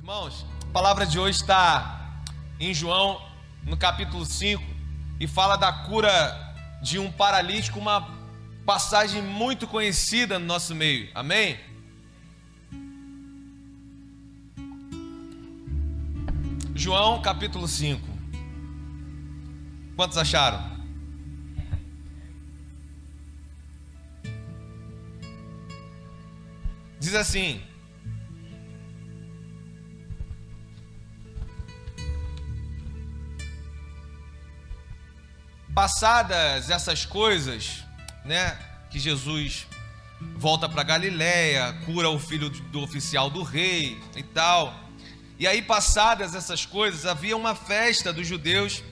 Irmãos, a palavra de hoje está em João, no capítulo 5, e fala da cura de um paralítico, uma passagem muito conhecida no nosso meio. Amém? João, capítulo 5. Quantos acharam? Diz assim: passadas essas coisas, né, que Jesus volta para Galiléia, cura o filho do oficial do rei e tal. E aí, passadas essas coisas, havia uma festa dos judeus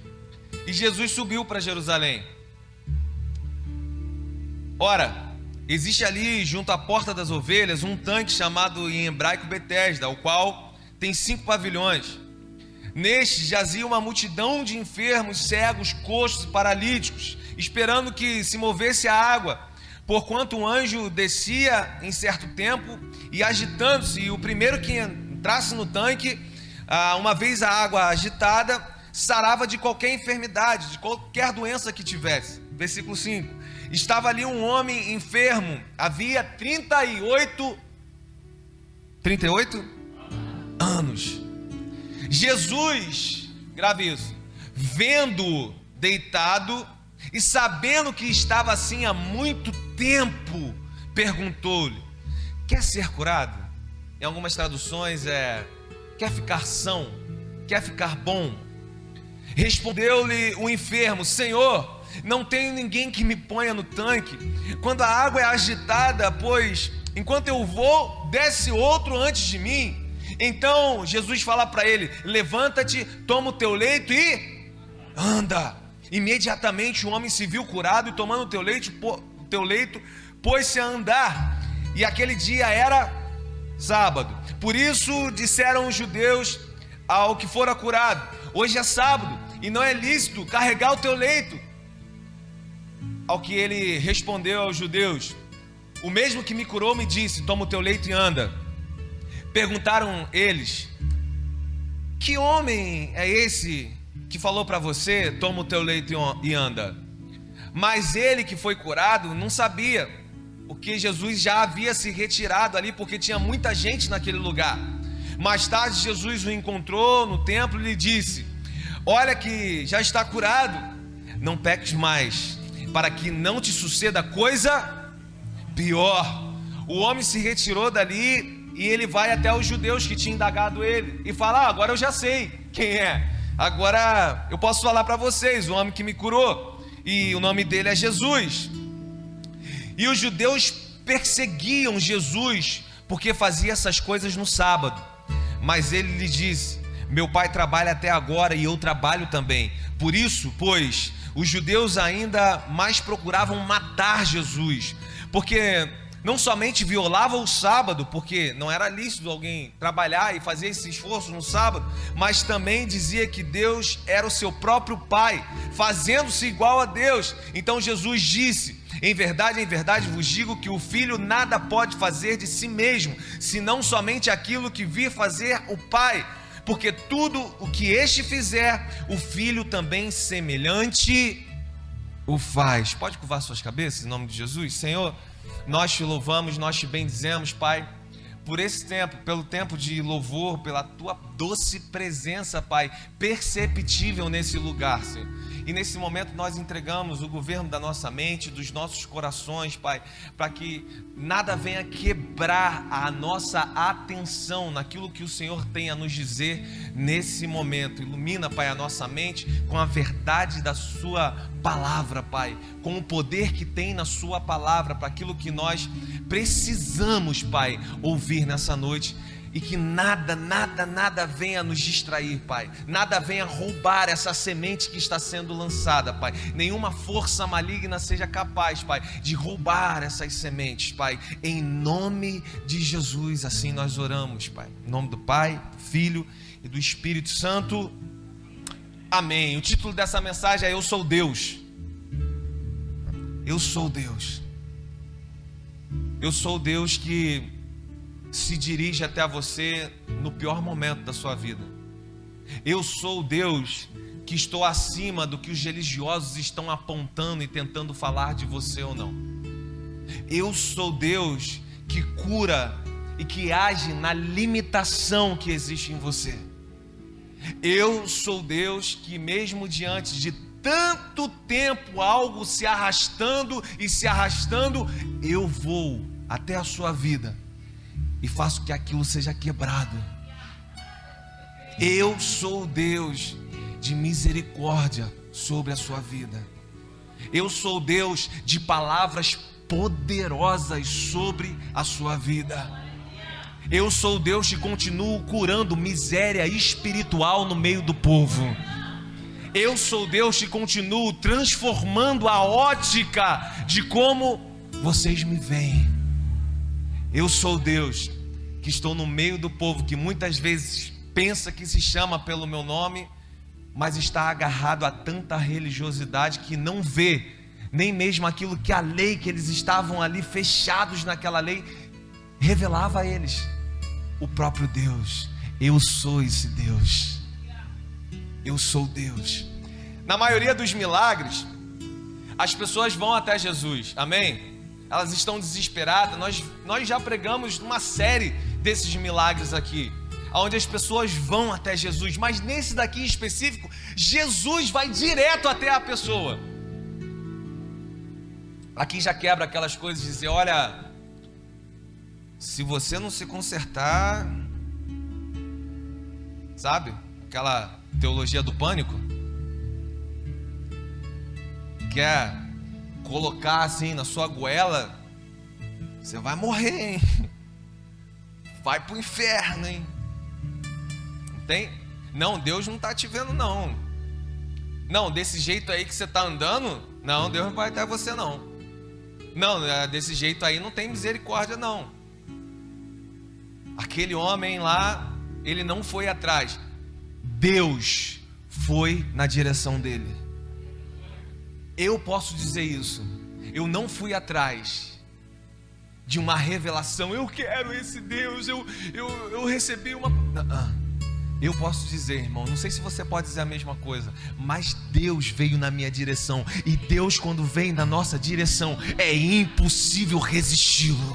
e Jesus subiu para Jerusalém. Ora, existe ali, junto à porta das ovelhas, um tanque chamado em hebraico Betesda, o qual tem 5 pavilhões. Neste jazia uma multidão de enfermos, cegos, coxos e paralíticos, esperando que se movesse a água, porquanto um anjo descia em certo tempo e agitando-se, e o primeiro que entrasse no tanque, uma vez a água agitada, sarava de qualquer enfermidade, de qualquer doença que tivesse. Versículo 5. Estava ali um homem enfermo, havia 38 anos. Jesus, grave isso, vendo-o deitado e sabendo que estava assim há muito tempo, perguntou-lhe: quer ser curado? Em algumas traduções quer ficar são, quer ficar bom? Respondeu-lhe o enfermo: Senhor, não tenho ninguém que me ponha no tanque quando a água é agitada, pois enquanto eu vou, desce outro antes de mim. Então Jesus fala para ele: levanta-te, toma o teu leito e anda. Imediatamente o homem se viu curado e, tomando o teu leito, pôs-se a andar. E aquele dia era sábado. Por isso disseram os judeus ao que fora curado: hoje é sábado e não é lícito carregar o teu leito. Ao que ele respondeu aos judeus: o mesmo que me curou me disse: toma o teu leito e anda. Perguntaram eles: que homem é esse que falou para você: toma o teu leito e anda? Mas ele que foi curado não sabia, porque Jesus já havia se retirado ali, porque tinha muita gente naquele lugar. Mais tarde Jesus o encontrou no templo e lhe disse: olha que já está curado, não peques mais, para que não te suceda coisa pior. O homem se retirou dali e ele vai até os judeus que tinham indagado ele e fala: agora eu já sei quem é, agora eu posso falar para vocês, o homem que me curou, e o nome dele é Jesus. E os judeus perseguiam Jesus porque fazia essas coisas no sábado. Mas ele lhe disse: meu pai trabalha até agora e eu trabalho também. Por isso, pois, os judeus ainda mais procuravam matar Jesus, porque não somente violava o sábado, porque não era lícito alguém trabalhar e fazer esse esforço no sábado, mas também dizia que Deus era o seu próprio Pai, fazendo-se igual a Deus. Então Jesus disse: em verdade vos digo que o Filho nada pode fazer de si mesmo, senão somente aquilo que vir fazer o Pai, porque tudo o que este fizer, o Filho também semelhante o faz. Pode curvar suas cabeças em nome de Jesus. Senhor, nós te louvamos, nós te bendizemos, Pai, por esse tempo, pelo tempo de louvor, pela tua doce presença, Pai, perceptível nesse lugar, Senhor. E nesse momento nós entregamos o governo da nossa mente, dos nossos corações, Pai, para que nada venha quebrar a nossa atenção naquilo que o Senhor tem a nos dizer nesse momento. Ilumina, Pai, a nossa mente com a verdade da sua palavra, Pai, com o poder que tem na sua palavra, para aquilo que nós precisamos, Pai, ouvir nessa noite. E que nada venha nos distrair, Pai. Nada venha roubar essa semente que está sendo lançada, Pai. Nenhuma força maligna seja capaz, Pai, de roubar essas sementes, Pai. Em nome de Jesus, assim nós oramos, Pai. Em nome do Pai, do Filho e do Espírito Santo. Amém. O título dessa mensagem é: Eu sou Deus. Eu sou Deus. Eu sou o Deus que se dirige até você no pior momento da sua vida. Eu sou o Deus que estou acima do que os religiosos estão apontando e tentando falar de você ou não. Eu sou Deus que cura e que age na limitação que existe em você. Eu sou Deus que, mesmo diante de tanto tempo algo se arrastando e se arrastando, eu vou até a sua vida e faço que aquilo seja quebrado. Eu sou Deus de misericórdia sobre a sua vida. Eu sou Deus de palavras poderosas sobre a sua vida. Eu sou Deus que continuo curando miséria espiritual no meio do povo. Eu sou Deus que continuo transformando a ótica de como vocês me veem. Eu sou Deus que estou no meio do povo que muitas vezes pensa que se chama pelo meu nome, mas está agarrado a tanta religiosidade que não vê nem mesmo aquilo que a lei, que eles estavam ali fechados naquela lei, revelava a eles. O próprio Deus. Eu sou esse Deus. Eu sou Deus. Na maioria dos milagres, as pessoas vão até Jesus, amém? Elas estão desesperadas. Nós já pregamos uma série desses milagres aqui, onde as pessoas vão até Jesus, mas nesse daqui em específico, Jesus vai direto até a pessoa. Aqui já quebra aquelas coisas de dizer, olha, se você não se consertar, sabe? Aquela teologia do pânico, quer colocar assim na sua goela, você vai morrer, hein? Vai pro inferno, hein? Tem? Não, Deus não está te vendo não. Não, desse jeito aí que você está andando, não, Deus não vai até você não. Não, desse jeito aí não tem misericórdia não. Aquele homem lá, ele não foi atrás. Deus foi na direção dele. Eu posso dizer isso. Eu não fui atrás de uma revelação. Eu quero esse Deus. Eu recebi uma... Eu posso dizer, irmão, não sei se você pode dizer a mesma coisa, mas Deus veio na minha direção. E Deus, quando vem na nossa direção, é impossível resisti-lo.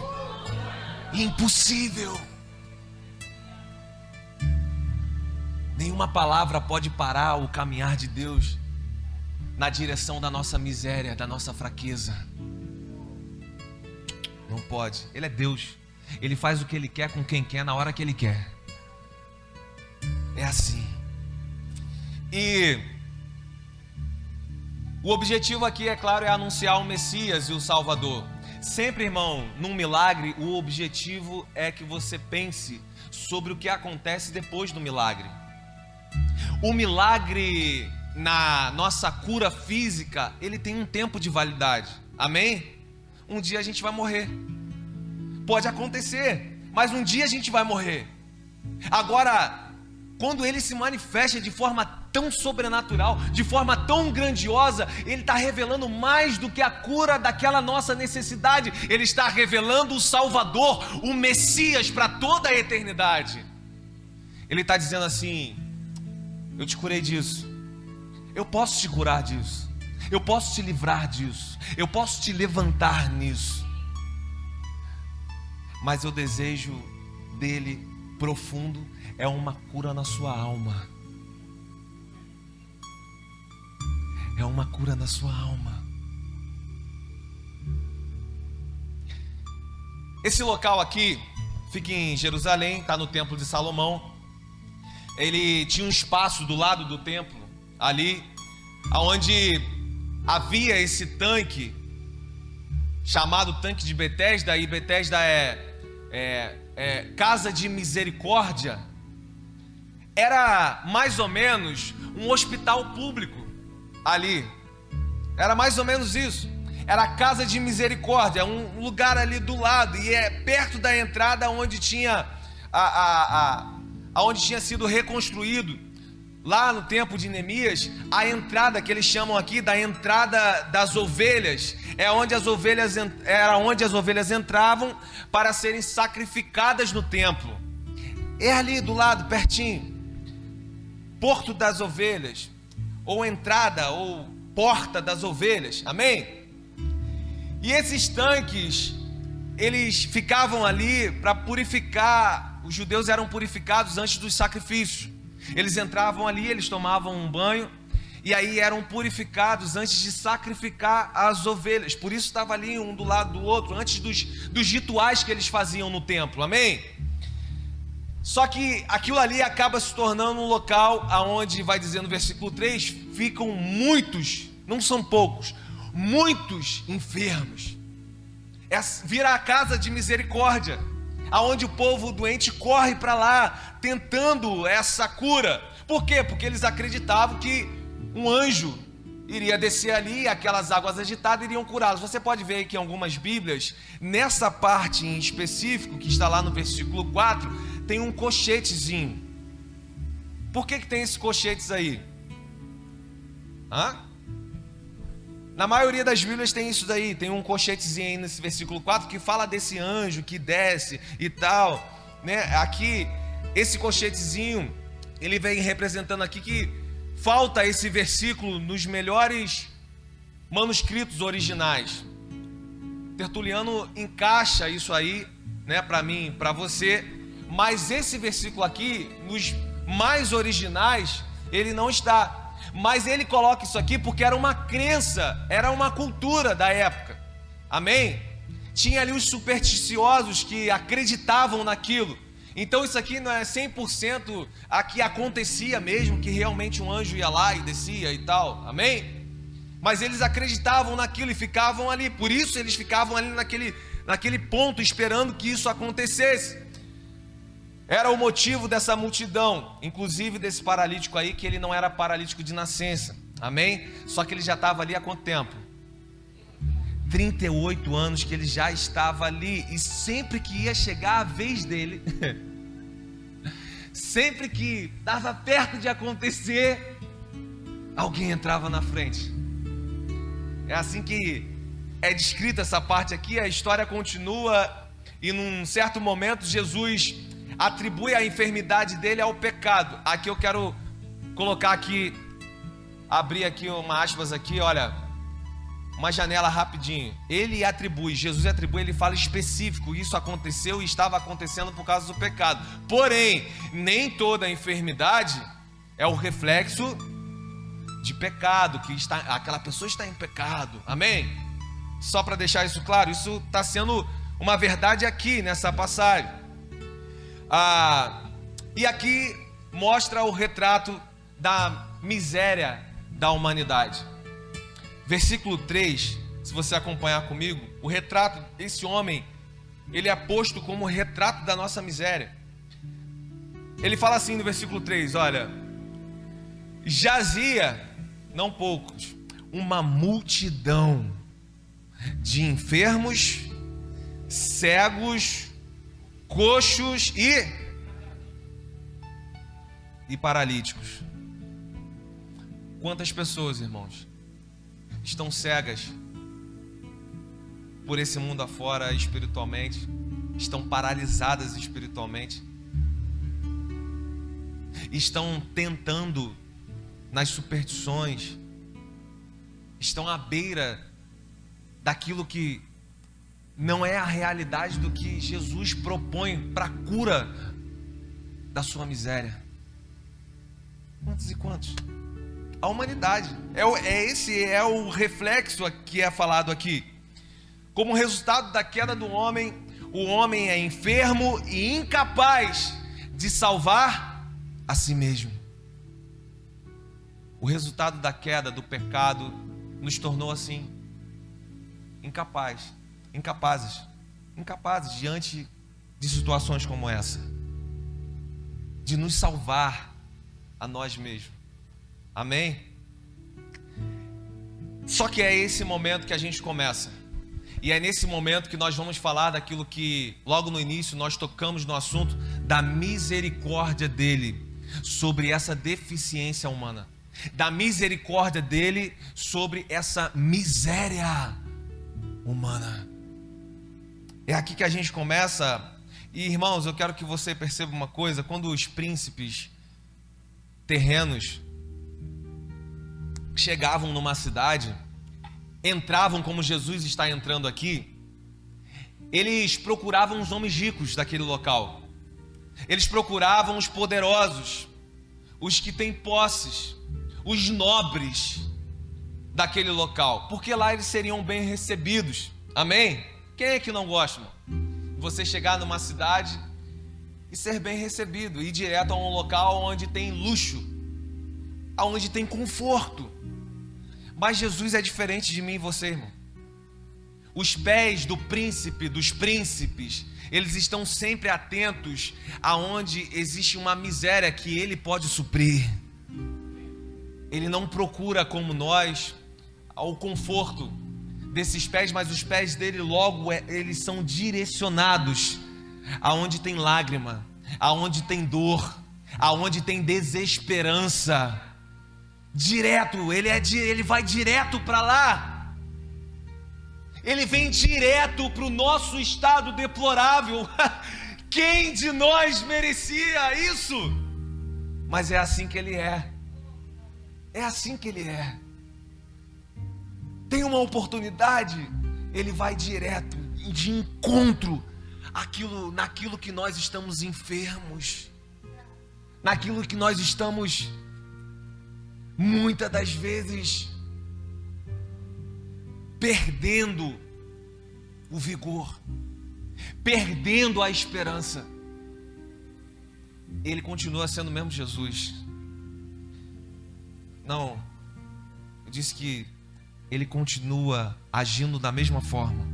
Impossível. Nenhuma palavra pode parar o caminhar de Deus na direção da nossa miséria, da nossa fraqueza. Não pode. Ele é Deus. Ele faz o que Ele quer com quem quer, na hora que Ele quer. É assim. E o objetivo aqui, é claro, é anunciar o Messias e o Salvador. Sempre, irmão, num milagre, o objetivo é que você pense sobre o que acontece depois do milagre. O milagre na nossa cura física, ele tem um tempo de validade. Amém? Um dia a gente vai morrer. Pode acontecer, mas um dia a gente vai morrer. Agora, quando ele se manifesta de forma tão sobrenatural, de forma tão grandiosa, ele está revelando mais do que a cura daquela nossa necessidade. Ele está revelando o Salvador, o Messias para toda a eternidade. Ele está dizendo assim: eu te curei disso, eu posso te curar disso, eu posso te livrar disso, eu posso te levantar nisso, mas o desejo dele profundo é uma cura na sua alma. É uma cura na sua alma. Esse local aqui fica em Jerusalém, está no Templo de Salomão. Ele tinha um espaço do lado do templo, ali, onde havia esse tanque, chamado tanque de Betesda, e Betesda é casa de misericórdia. Era mais ou menos um hospital público ali. Era mais ou menos isso. Era a casa de misericórdia, um lugar ali do lado, e é perto da entrada onde tinha onde tinha sido reconstruído lá no tempo de Neemias, a entrada que eles chamam aqui da entrada das ovelhas, era onde as ovelhas entravam para serem sacrificadas no templo. É ali do lado, pertinho, Porto das Ovelhas, ou entrada, ou porta das ovelhas, amém? E esses tanques, eles ficavam ali para purificar, os judeus eram purificados antes dos sacrifícios. Eles entravam ali, eles tomavam um banho, e aí eram purificados antes de sacrificar as ovelhas. Por isso estava ali um do lado do outro, antes dos rituais que eles faziam no templo, amém? Só que aquilo ali acaba se tornando um local aonde, vai dizer no versículo 3, ficam muitos, não são poucos, muitos enfermos. Vira a casa de misericórdia, aonde o povo doente corre para lá, tentando essa cura. Por quê? Porque eles acreditavam que um anjo iria descer ali e aquelas águas agitadas iriam curá-los. Você pode ver que em algumas Bíblias, nessa parte em específico, que está lá no versículo 4, tem um colchetezinho. Por que tem esses colchetes aí? Na maioria das Bíblias tem isso daí, tem um colchetezinho aí nesse versículo 4 que fala desse anjo que desce e tal, né? Aqui, esse colchetezinho, ele vem representando aqui que falta esse versículo nos melhores manuscritos originais. Tertuliano encaixa isso aí, né, para mim, para você, mas esse versículo aqui, nos mais originais, ele não está. Mas ele coloca isso aqui porque era uma crença, era uma cultura da época, amém? Tinha ali os supersticiosos que acreditavam naquilo. Então isso aqui não é 100% a que acontecia mesmo, que realmente um anjo ia lá e descia e tal, amém? Mas eles acreditavam naquilo e ficavam ali, por isso eles ficavam ali naquele ponto esperando que isso acontecesse. Era o motivo dessa multidão, inclusive desse paralítico aí, que ele não era paralítico de nascença, amém? Só que ele já estava ali há quanto tempo? 38 anos que ele já estava ali, e sempre que ia chegar a vez dele, sempre que estava perto de acontecer, alguém entrava na frente. É assim que é descrita essa parte aqui, a história continua, e num certo momento Jesus atribui a enfermidade dele ao pecado. Aqui eu quero colocar aqui, abrir aqui uma aspas aqui, olha, uma janela rapidinho. Jesus atribui, ele fala específico, isso aconteceu e estava acontecendo por causa do pecado. Porém, nem toda enfermidade é o reflexo de pecado, que aquela pessoa está em pecado, amém? Só para deixar isso claro, isso está sendo uma verdade aqui nessa passagem. E aqui mostra o retrato da miséria da humanidade. Versículo 3, se você acompanhar comigo, o retrato, esse homem, ele é posto como retrato da nossa miséria. Ele fala assim no versículo 3, olha: jazia, não poucos, uma multidão de enfermos, cegos, coxos e paralíticos. Quantas pessoas, irmãos, estão cegas por esse mundo afora espiritualmente, estão paralisadas espiritualmente, estão tentando nas superstições, estão à beira daquilo que não é a realidade do que Jesus propõe para a cura da sua miséria. Quantos e quantos? A humanidade. Esse é o reflexo que é falado aqui. Como resultado da queda do homem, o homem é enfermo e incapaz de salvar a si mesmo. O resultado da queda, do pecado, nos tornou assim, incapazes diante de situações como essa, de nos salvar a nós mesmos, amém? Só que é esse momento que a gente começa, e é nesse momento que nós vamos falar daquilo que logo no início nós tocamos no assunto da misericórdia dele. sobre essa deficiência humana, da misericórdia dele sobre essa miséria humana. É aqui que a gente começa. E irmãos, eu quero que você perceba uma coisa: quando os príncipes terrenos chegavam numa cidade, entravam como Jesus está entrando aqui, eles procuravam os homens ricos daquele local, eles procuravam os poderosos, os que têm posses, os nobres daquele local, porque lá eles seriam bem recebidos. Amém? Quem é que não gosta, irmão? Você chegar numa cidade e ser bem recebido, ir direto a um local onde tem luxo, onde tem conforto. Mas Jesus é diferente de mim e você, irmão. Os pés do príncipe, dos príncipes, eles estão sempre atentos aonde existe uma miséria que ele pode suprir. Ele não procura como nós o conforto desses pés, mas os pés dele logo eles são direcionados aonde tem lágrima, aonde tem dor, aonde tem desesperança. Direto, ele vai direto para lá. Ele vem direto para o nosso estado deplorável. Quem de nós merecia isso? Mas é assim que ele é. É assim que ele é. Tem uma oportunidade, ele vai direto, de encontro naquilo que nós estamos enfermos, naquilo que nós estamos, muitas das vezes, perdendo o vigor, perdendo a esperança. Ele continua sendo o mesmo Jesus. Não, eu disse que ele continua agindo da mesma forma.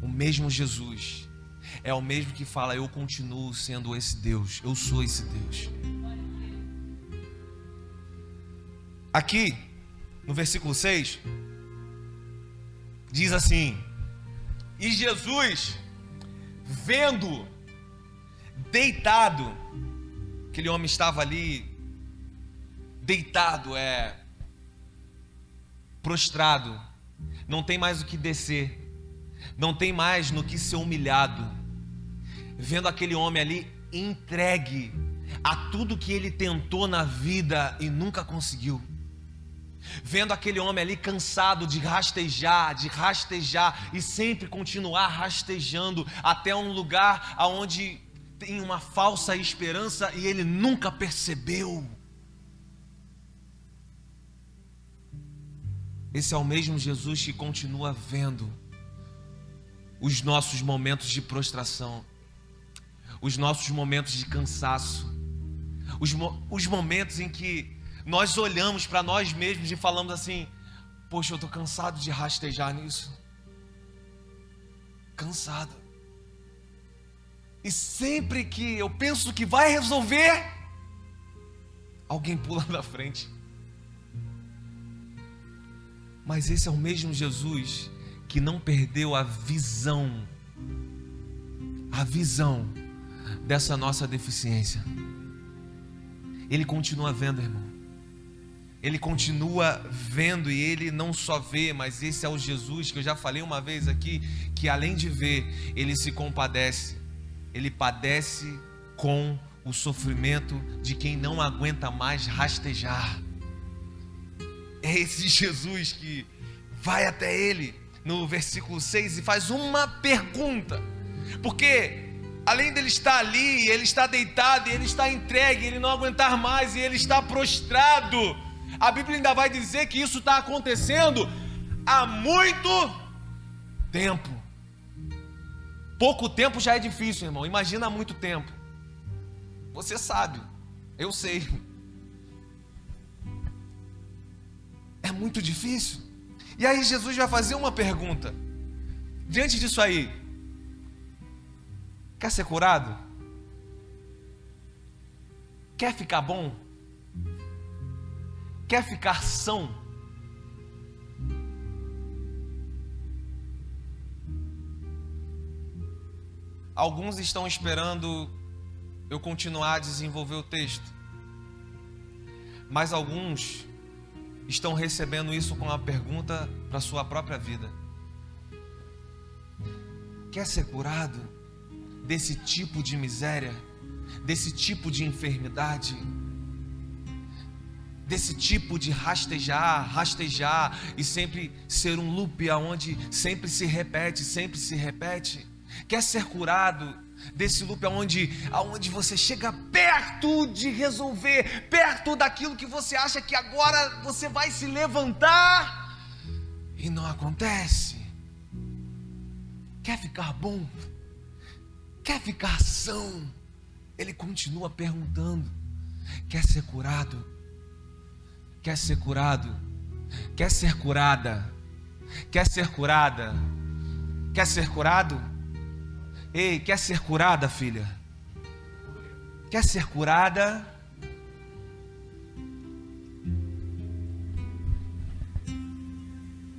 O mesmo Jesus é o mesmo que fala: eu continuo sendo esse Deus, eu sou esse Deus. Aqui no versículo 6 diz assim: e Jesus, vendo deitado, aquele homem estava ali deitado, prostrado, não tem mais o que descer, não tem mais no que ser humilhado, vendo aquele homem ali entregue a tudo que ele tentou na vida e nunca conseguiu, vendo aquele homem ali cansado de rastejar e sempre continuar rastejando até um lugar onde tem uma falsa esperança e ele nunca percebeu. Esse é o mesmo Jesus que continua vendo os nossos momentos de prostração, os nossos momentos de cansaço, os momentos em que nós olhamos para nós mesmos e falamos assim: poxa, eu estou cansado de rastejar nisso, cansado. E sempre que eu penso que vai resolver, alguém pula na frente. Mas esse é o mesmo Jesus que não perdeu a visão dessa nossa deficiência. Ele continua vendo, irmão. Ele continua vendo, e ele não só vê, mas esse é o Jesus que eu já falei uma vez aqui, que além de ver, ele se compadece. Ele padece com o sofrimento de quem não aguenta mais rastejar. É esse Jesus que vai até ele no versículo 6 e faz uma pergunta, porque além dele estar ali, ele está deitado, e ele está entregue, ele não aguentar mais, e ele está prostrado, a Bíblia ainda vai dizer que isso está acontecendo há muito tempo. Pouco tempo já é difícil, irmão, imagina há muito tempo. Você sabe, eu sei, é muito difícil. E aí Jesus vai fazer uma pergunta diante disso aí: quer ser curado? Quer ficar bom? Quer ficar são? Alguns estão esperando eu continuar a desenvolver o texto. Mas alguns estão recebendo isso com uma pergunta para a sua própria vida. Quer ser curado desse tipo de miséria, desse tipo de enfermidade, desse tipo de rastejar e sempre ser um loop aonde sempre se repete? Quer ser curado desse loop aonde você chega perto de resolver, perto daquilo que você acha que agora você vai se levantar e não acontece? Quer ficar bom? Quer ficar são? Ele continua perguntando. Quer ser curado? Quer ser curado? Quer ser curada? Quer ser curada? Quer ser curado? Ei, quer ser curada, filha? Quer ser curada?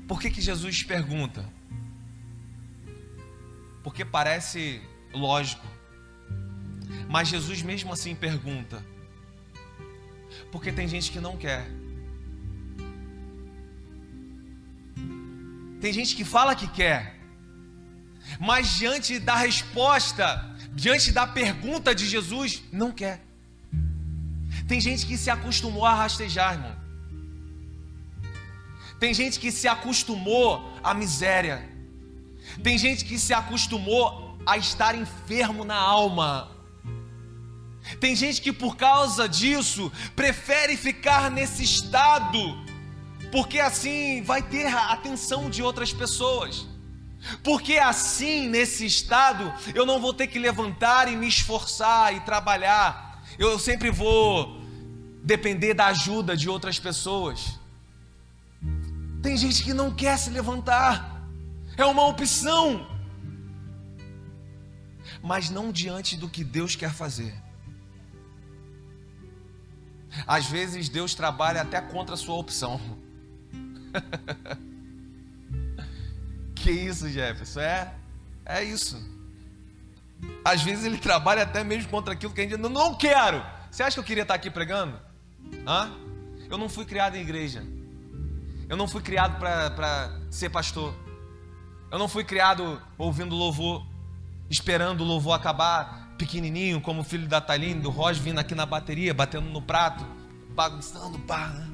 Por que Jesus pergunta? Porque parece lógico, mas Jesus mesmo assim pergunta. Porque tem gente que não quer. Tem gente que fala que quer, mas diante da resposta, diante da pergunta de Jesus, não quer. Tem gente que se acostumou a rastejar, irmão. Tem gente que se acostumou à miséria. Tem gente que se acostumou a estar enfermo na alma. Tem gente que por causa disso prefere ficar nesse estado, porque assim vai ter a atenção de outras pessoas. Porque assim, nesse estado, eu não vou ter que levantar e me esforçar e trabalhar. Eu sempre vou depender da ajuda de outras pessoas. Tem gente que não quer se levantar. É uma opção. Mas não diante do que Deus quer fazer. Às vezes Deus trabalha até contra a sua opção. Que isso, Jefferson? É isso. Às vezes Ele trabalha até mesmo contra aquilo que a gente não quero. Você acha que eu queria estar aqui pregando? Eu não fui criado em igreja. Eu não fui criado para ser pastor. Eu não fui criado ouvindo louvor, esperando o louvor acabar pequenininho, como o filho da Thaline, do Roger, vindo aqui na bateria, batendo no prato, bagunçando, pá.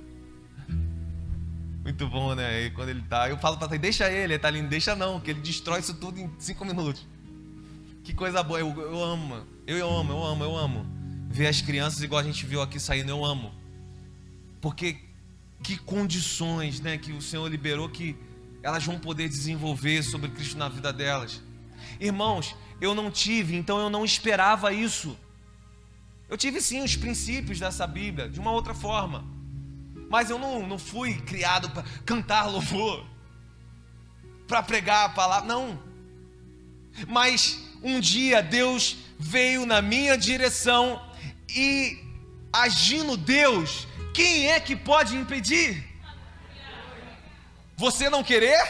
Muito bom, né? E quando ele tá, eu falo pra Thaline, deixa ele, Thaline, deixa não, que ele destrói isso tudo em 5 minutos. Que coisa boa, eu amo, eu amo ver as crianças igual a gente viu aqui saindo, eu amo. Porque que condições, né, que o Senhor liberou que elas vão poder desenvolver sobre Cristo na vida delas. Irmãos, eu não tive, então eu não esperava isso. Eu tive sim os princípios dessa Bíblia, de uma outra forma. Mas eu não fui criado para cantar louvor, para pregar a palavra, não. Mas um dia Deus veio na minha direção e, agindo Deus, quem é que pode impedir? Você não querer?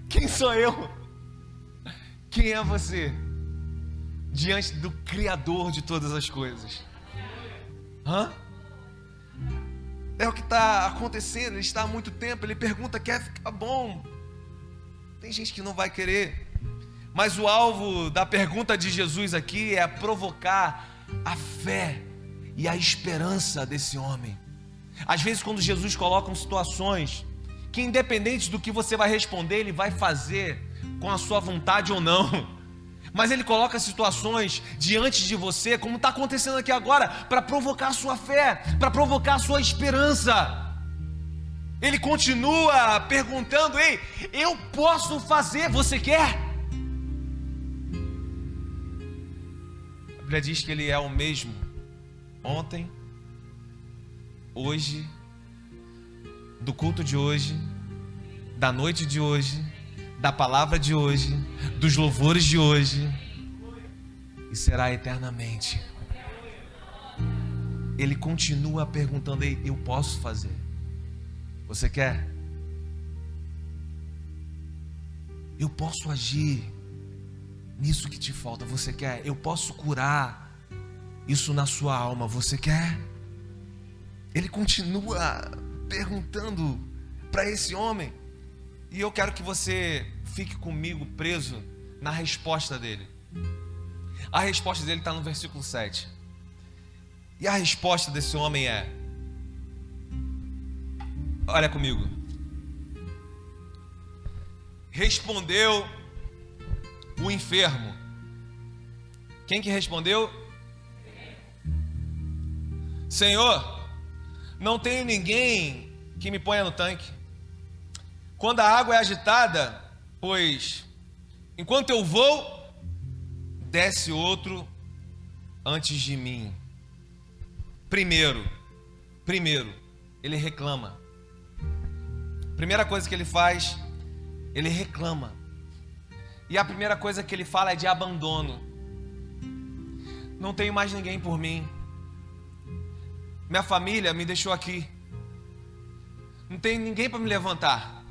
Quem sou eu? Quem é você? Diante do Criador de todas as coisas. É o que está acontecendo. Ele está há muito tempo. Ele pergunta, quer ficar bom? Tem gente que não vai querer. Mas o alvo da pergunta de Jesus aqui é provocar a fé e a esperança desse homem. Às vezes quando Jesus coloca situações que, independente do que você vai responder, Ele vai fazer com a sua vontade ou não. Mas Ele coloca situações diante de você, como está acontecendo aqui agora, para provocar a sua fé, para provocar a sua esperança. Ele continua perguntando, ei, eu posso fazer, você quer? A Bíblia diz que Ele é o mesmo ontem, hoje, do culto de hoje, da noite de hoje, da palavra de hoje, dos louvores de hoje, e será eternamente. Ele continua perguntando, ei, eu posso fazer? Você quer? Eu posso agir. nisso que te falta. Você quer? Eu posso curar isso na sua alma. Você quer? Ele continua perguntando para esse homem. E eu quero que você fique comigo preso na resposta dele. A resposta dele está no versículo 7. E a resposta desse homem é: olha comigo. Respondeu o enfermo. Quem que respondeu? Senhor, não tenho ninguém que me ponha no tanque quando a água é agitada, pois enquanto eu vou, desce outro antes de mim. Primeiro, ele reclama. Primeira coisa que ele faz, ele reclama. E a primeira coisa que ele fala é de abandono. Não tenho mais ninguém por mim. Minha família me deixou aqui. Não tem ninguém para me levantar.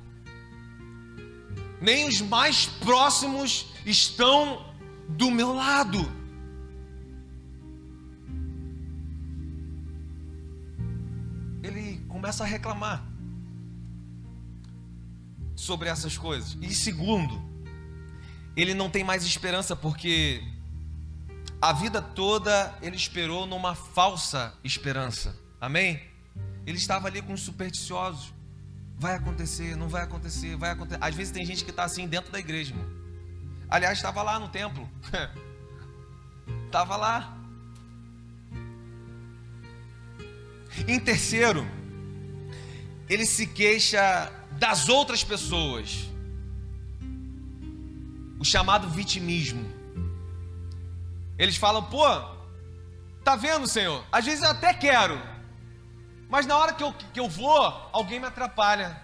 Nem os mais próximos estão do meu lado. Ele começa a reclamar sobre essas coisas. E segundo, ele não tem mais esperança, porque a vida toda ele esperou numa falsa esperança. Amém? Ele estava ali com os supersticiosos. Vai acontecer, não vai acontecer, vai acontecer. Às vezes tem gente que está assim dentro da igreja, irmão. Aliás, estava lá no templo. Estava lá. Em terceiro, ele se queixa das outras pessoas. O chamado vitimismo. Eles falam: pô, tá vendo, Senhor? Às vezes eu até quero, mas na hora que eu vou, alguém me atrapalha.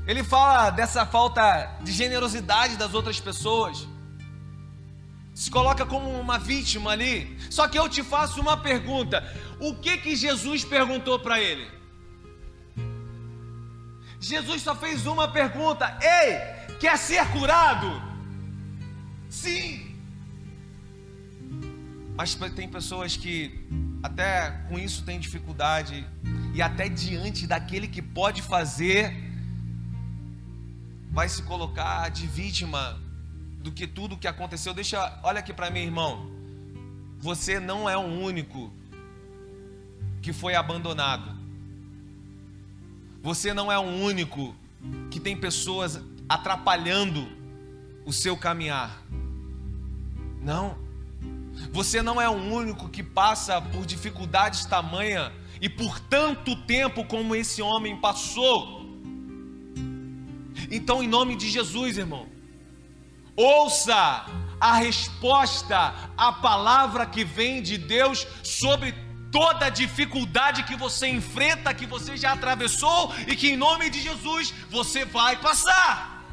Ele fala dessa falta de generosidade das outras pessoas. Se coloca como uma vítima ali. Só que eu te faço uma pergunta: o que Jesus perguntou para ele? Jesus só fez uma pergunta: ei, quer ser curado? Sim. Mas tem pessoas que até com isso tem dificuldade, e até diante daquele que pode fazer, vai se colocar de vítima do que tudo que aconteceu. Olha aqui para mim, irmão. Você não é o único que foi abandonado. Você não é o único que tem pessoas atrapalhando o seu caminhar. Não. Você não é o único que passa por dificuldades tamanha e por tanto tempo como esse homem passou. Então, em nome de Jesus, irmão, ouça a resposta, a palavra que vem de Deus sobre toda a dificuldade que você enfrenta, que você já atravessou, e que em nome de Jesus você vai passar.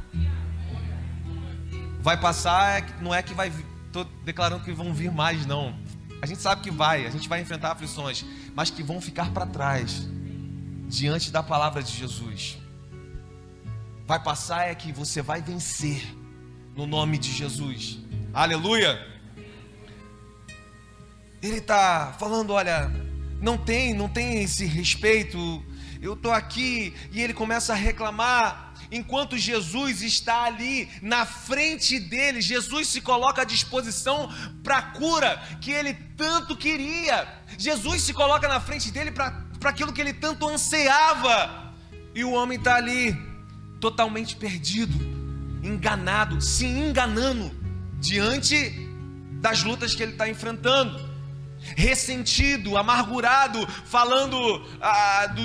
Vai passar, não é que vai, estou declarando que vão vir mais, não. A gente sabe que a gente vai enfrentar aflições, mas que vão ficar para trás diante da palavra de Jesus. Vai passar é que você vai vencer no nome de Jesus. Aleluia. Ele está falando: olha, não tem esse respeito. Eu estou aqui. E ele começa a reclamar. Enquanto Jesus está ali na frente dele, Jesus se coloca à disposição para a cura que ele tanto queria. Jesus se coloca na frente dele para aquilo que ele tanto ansiava. E o homem está ali, totalmente perdido, enganado, se enganando diante das lutas que ele está enfrentando, ressentido, amargurado, falando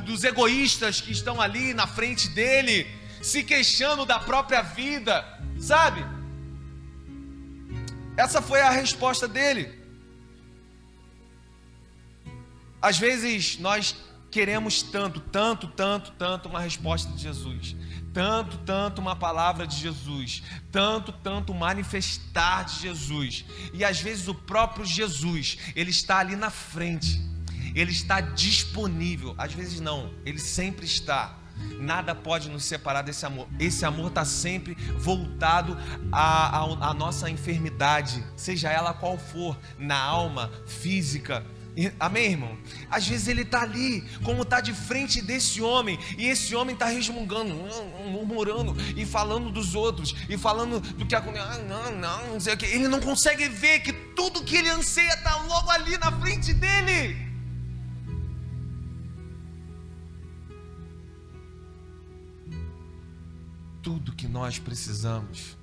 dos egoístas que estão ali na frente dele, se queixando da própria vida, sabe? Essa foi a resposta dele. Às vezes nós queremos tanto uma resposta de Jesus, tanto uma palavra de Jesus, tanto manifestar de Jesus, e às vezes o próprio Jesus, ele está ali na frente, ele está disponível. Às vezes não, ele sempre está, nada pode nos separar desse amor. Esse amor está sempre voltado à nossa enfermidade, seja ela qual for, na alma, física. Amém, irmão? Às vezes ele está ali, como está de frente desse homem, e esse homem está resmungando, murmurando, e falando dos outros, e falando do que aconteceu. Não sei o que. Ele não consegue ver que tudo que ele anseia está logo ali na frente dele. Tudo que nós precisamos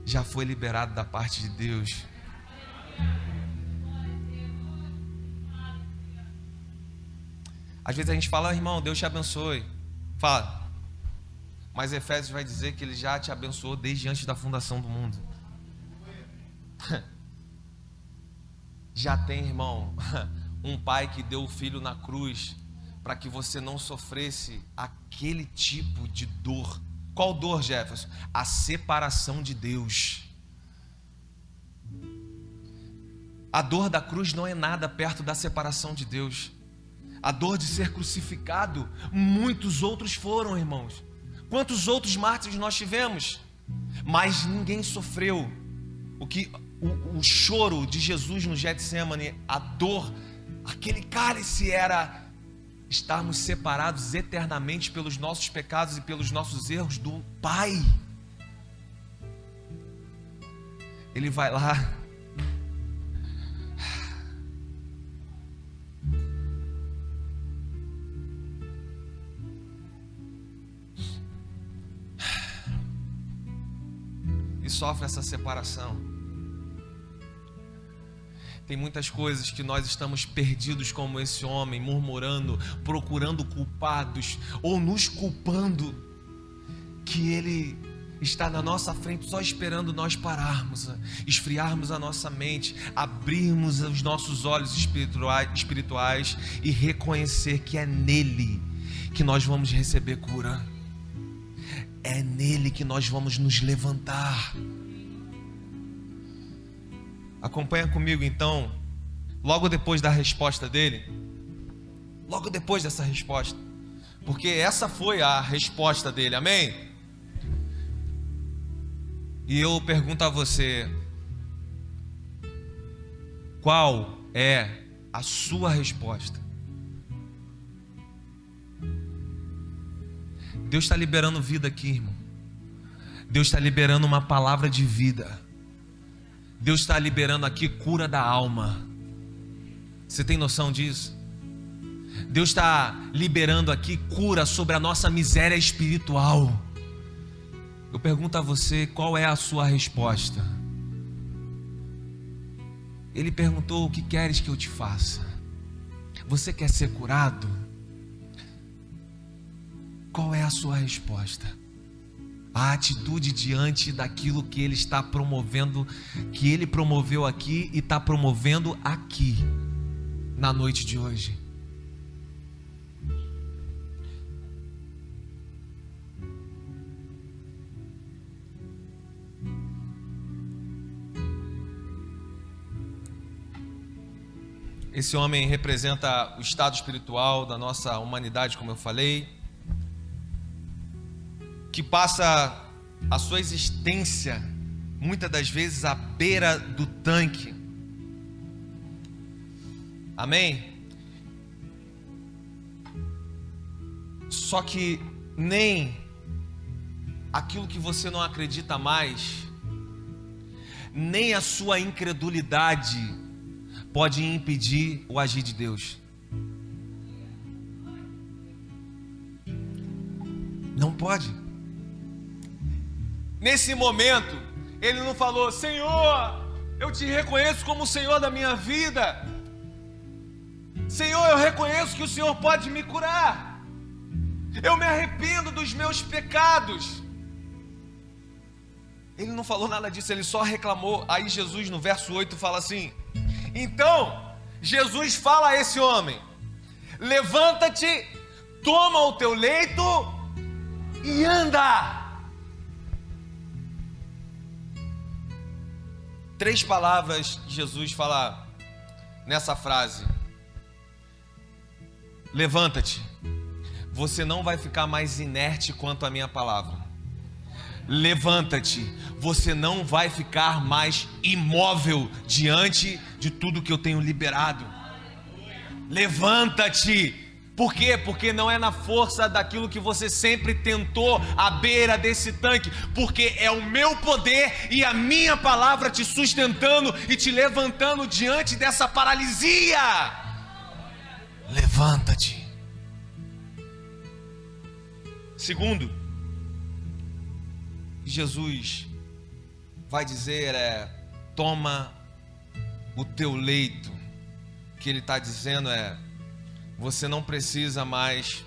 já foi liberado da parte de Deus. Às vezes a gente fala, irmão, Deus te abençoe. Fala. Mas Efésios vai dizer que Ele já te abençoou desde antes da fundação do mundo. Já tem, irmão, um pai que deu o filho na cruz para que você não sofresse aquele tipo de dor. Qual dor, Jefferson? A separação de Deus. A dor da cruz não é nada perto da separação de Deus. A dor de ser crucificado, muitos outros foram, irmãos. Quantos outros mártires nós tivemos? Mas ninguém sofreu o choro de Jesus no Getsêmani, a dor, aquele cálice era estarmos separados eternamente pelos nossos pecados e pelos nossos erros do Pai. Ele vai lá, e sofre essa separação. Tem muitas coisas que nós estamos perdidos como esse homem, murmurando, procurando culpados ou nos culpando, que ele está na nossa frente só esperando nós pararmos, esfriarmos a nossa mente, abrirmos os nossos olhos espirituais e reconhecer que é nele que nós vamos receber cura. É nele que nós vamos nos levantar. Acompanha comigo então, logo depois da resposta dele, logo depois dessa resposta, porque essa foi a resposta dele, amém? E eu pergunto a você, qual é a sua resposta? Deus está liberando vida aqui, irmão. Deus está liberando uma palavra de vida. Deus está liberando aqui cura da alma. Você tem noção disso? Deus está liberando aqui cura sobre a nossa miséria espiritual. Eu pergunto a você, qual é a sua resposta? Ele perguntou, o que queres que eu te faça? Você quer ser curado? Qual é a sua resposta? A atitude diante daquilo que ele está promovendo, que ele promoveu aqui e está promovendo aqui, na noite de hoje. Esse homem representa o estado espiritual da nossa humanidade, como eu falei, que passa a sua existência, muitas das vezes, à beira do tanque. Amém? Só que nem aquilo que você não acredita mais, nem a sua incredulidade pode impedir o agir de Deus. Não pode. Nesse momento, ele não falou, Senhor, eu te reconheço como o Senhor da minha vida. Senhor, eu reconheço que o Senhor pode me curar. Eu me arrependo dos meus pecados. Ele não falou nada disso, ele só reclamou. Aí Jesus, no verso 8, fala assim, então, Jesus fala a esse homem, levanta-te, toma o teu leito e anda. 3 palavras Jesus fala nessa frase: levanta-te, você não vai ficar mais inerte quanto à minha palavra. Levanta-te, você não vai ficar mais imóvel diante de tudo que eu tenho liberado. Levanta-te. Por quê? Porque não é na força daquilo que você sempre tentou à beira desse tanque, porque é o meu poder e a minha palavra te sustentando e te levantando diante dessa paralisia. Levanta-te. Segundo, Jesus vai dizer toma o teu leito. O que ele está dizendo você não precisa mais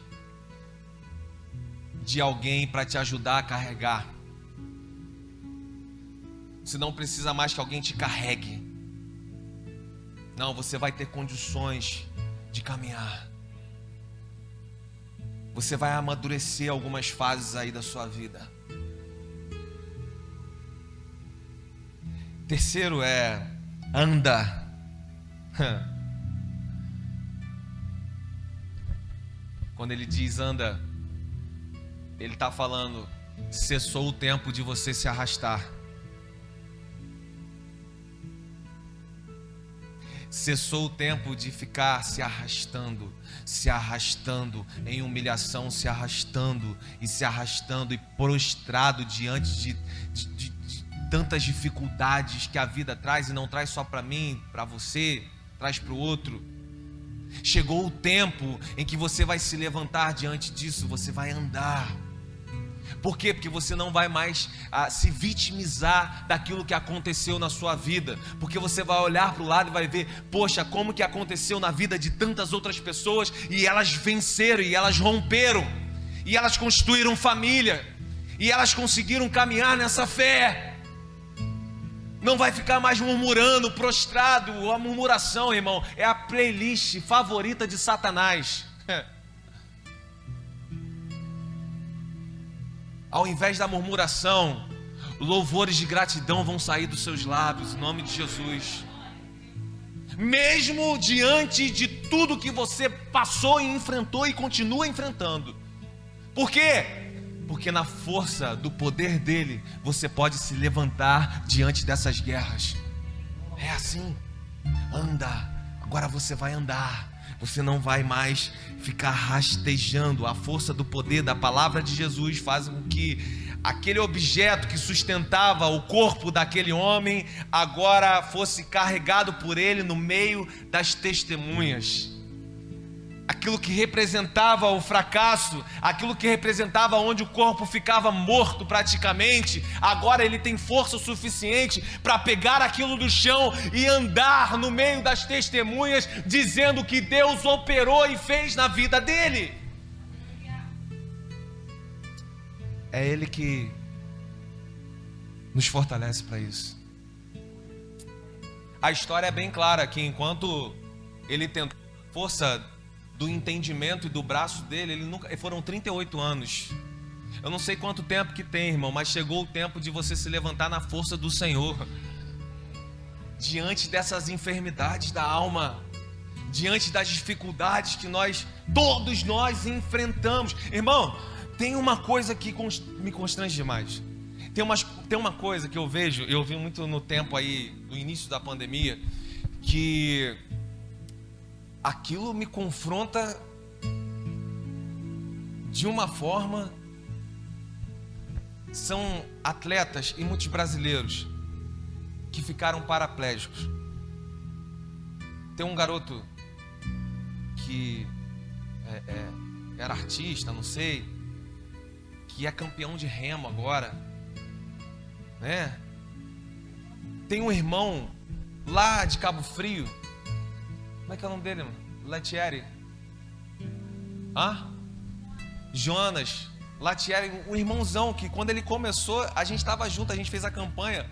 de alguém para te ajudar a carregar. Você não precisa mais que alguém te carregue. Não, você vai ter condições de caminhar. Você vai amadurecer algumas fases aí da sua vida. Terceiro anda. Quando ele diz anda, ele está falando, cessou o tempo de você se arrastar. Cessou o tempo de ficar se arrastando em humilhação, se arrastando e prostrado diante de tantas dificuldades que a vida traz, e não traz só para mim, para você, traz para o outro. Chegou o tempo em que você vai se levantar diante disso, você vai andar. Por quê? Porque você não vai mais se vitimizar daquilo que aconteceu na sua vida, porque você vai olhar para o lado e vai ver, poxa, como que aconteceu na vida de tantas outras pessoas, e elas venceram, e elas romperam, e elas construíram família, e elas conseguiram caminhar nessa fé. Não vai ficar mais murmurando, prostrado. A murmuração, irmão, é a playlist favorita de Satanás. Ao invés da murmuração, louvores de gratidão vão sair dos seus lábios, em nome de Jesus. Mesmo diante de tudo que você passou e enfrentou e continua enfrentando. Por quê? Porque na força do poder dele, você pode se levantar diante dessas guerras. É assim. Anda. Agora você vai andar. Você não vai mais ficar rastejando. A força do poder da palavra de Jesus faz com que aquele objeto que sustentava o corpo daquele homem agora fosse carregado por ele no meio das testemunhas. Aquilo que representava o fracasso, aquilo que representava onde o corpo ficava morto praticamente, agora ele tem força suficiente para pegar aquilo do chão e andar no meio das testemunhas, dizendo que Deus operou e fez na vida dele. É Ele que nos fortalece para isso. A história é bem clara que enquanto ele tentou força do entendimento e do braço dele, foram 38 anos. Eu não sei quanto tempo que tem, irmão, mas chegou o tempo de você se levantar na força do Senhor, diante dessas enfermidades da alma, diante das dificuldades que todos nós enfrentamos. Irmão, tem uma coisa que me constrange demais. Tem uma coisa que eu vi muito no tempo aí, no início da pandemia, que aquilo me confronta de uma forma. São atletas e muitos brasileiros que ficaram paraplégicos. Tem um garoto que era artista, não sei, que é campeão de remo agora, né? Tem um irmão lá de Cabo Frio. Como é que é o nome dele, mano? Latieri. Jonas Latieri, um irmãozão que quando ele começou, a gente estava junto, a gente fez a campanha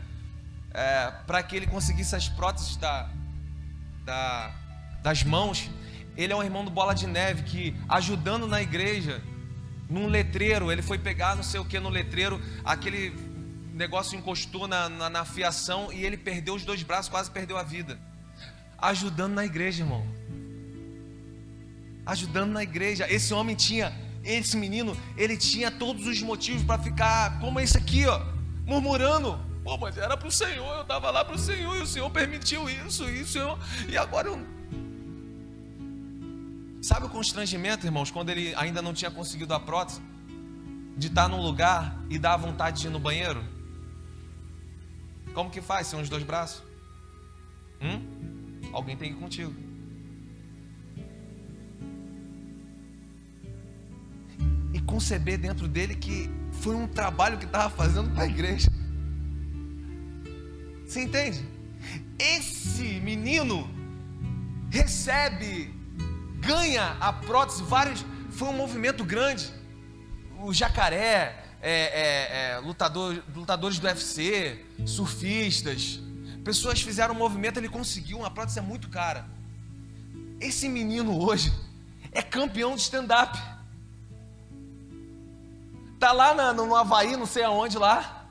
para que ele conseguisse as próteses das mãos. Ele é um irmão do Bola de Neve que, ajudando na igreja, num letreiro, ele foi pegar não sei o que no letreiro, aquele negócio encostou na fiação e ele perdeu os 2 braços, quase perdeu a vida. Ajudando na igreja, irmão. Ajudando na igreja. Esse homem tinha esse menino, ele tinha todos os motivos para ficar como esse aqui, ó, murmurando. Pô, mas era para o Senhor, eu estava lá para o Senhor, e o Senhor permitiu isso, e agora eu... Sabe o constrangimento, irmãos, quando ele ainda não tinha conseguido a prótese, de estar num lugar e dar vontade de ir no banheiro? Como que faz sem os dois braços? Alguém tem que ir contigo. E conceber dentro dele que foi um trabalho que estava fazendo para a igreja. Você entende? Esse menino recebe, ganha a prótese, foi um movimento grande. O Jacaré, lutadores do UFC, surfistas, pessoas fizeram um movimento, ele conseguiu, uma prótese é muito cara. Esse menino hoje é campeão de stand-up. Tá lá no Havaí, não sei aonde lá.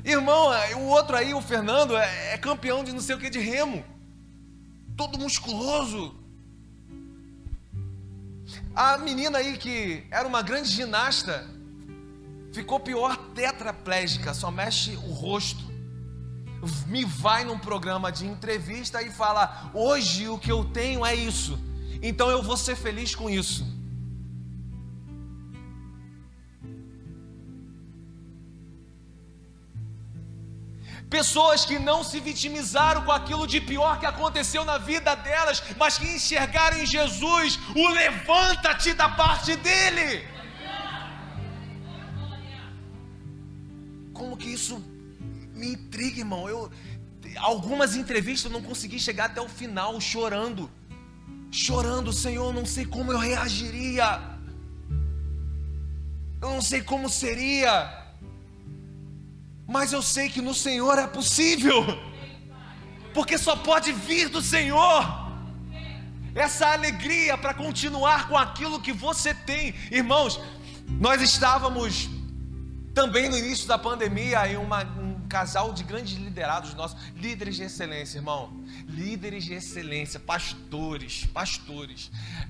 Irmão, o outro aí, o Fernando, é campeão de não sei o que de remo. Todo musculoso. A menina aí que era uma grande ginasta, ficou pior, tetraplégica, só mexe o rosto. Me vai num programa de entrevista e fala: hoje o que eu tenho é isso, então eu vou ser feliz com isso. Pessoas que não se vitimizaram com aquilo de pior que aconteceu na vida delas, mas que enxergaram em Jesus o levanta-te da parte dele. Como que isso me intriga, irmão? Algumas entrevistas eu não consegui chegar até o final, chorando, Senhor, eu não sei como eu reagiria, eu não sei como seria, mas eu sei que no Senhor é possível, porque só pode vir do Senhor essa alegria para continuar com aquilo que você tem. Irmãos, nós estávamos também no início da pandemia em um casal de grandes liderados nossos, líderes de excelência, irmão, líderes de excelência, pastores.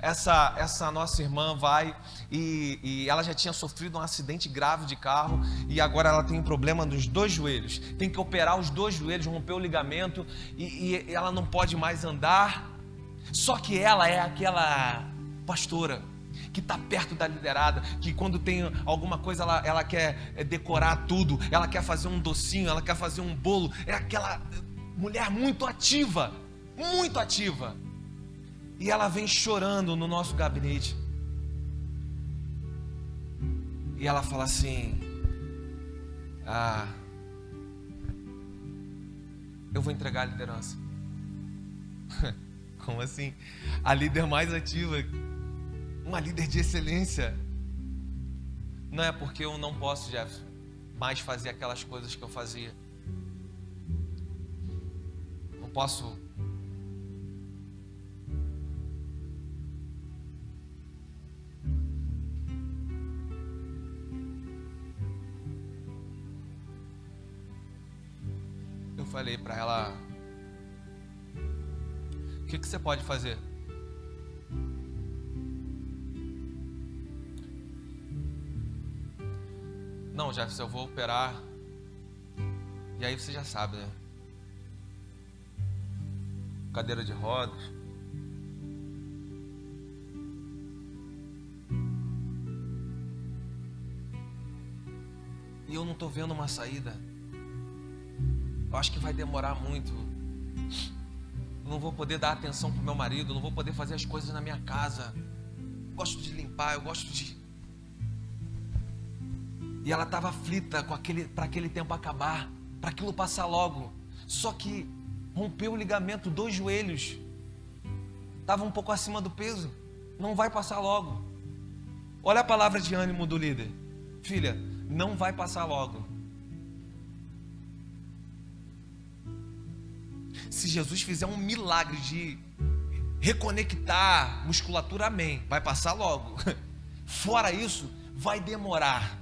Essa nossa irmã vai e ela já tinha sofrido um acidente grave de carro e agora ela tem um problema nos 2 joelhos, tem que operar os 2 joelhos, rompeu o ligamento e ela não pode mais andar. Só que ela é aquela pastora que está perto da liderada, que quando tem alguma coisa ela quer decorar tudo, ela quer fazer um docinho, ela quer fazer um bolo, é aquela mulher muito ativa, e ela vem chorando no nosso gabinete, e ela fala assim: eu vou entregar a liderança. Como assim? A líder mais ativa, uma líder de excelência. Não é porque eu não posso, Jefferson, mais fazer aquelas coisas que eu fazia. Não posso. Eu falei para ela: o que você pode fazer? Não, Jefferson, eu vou operar. E aí você já sabe, né? Cadeira de rodas. E eu não estou vendo uma saída. Eu acho que vai demorar muito. Eu não vou poder dar atenção para o meu marido, não vou poder fazer as coisas na minha casa. Eu gosto de limpar, eu gosto de... E ela estava aflita para aquele tempo acabar, para aquilo passar logo. Só que rompeu o ligamento, 2 joelhos. Estava um pouco acima do peso. Não vai passar logo. Olha a palavra de ânimo do líder: filha, não vai passar logo. Se Jesus fizer um milagre de reconectar musculatura, amém, vai passar logo. Fora isso, vai demorar.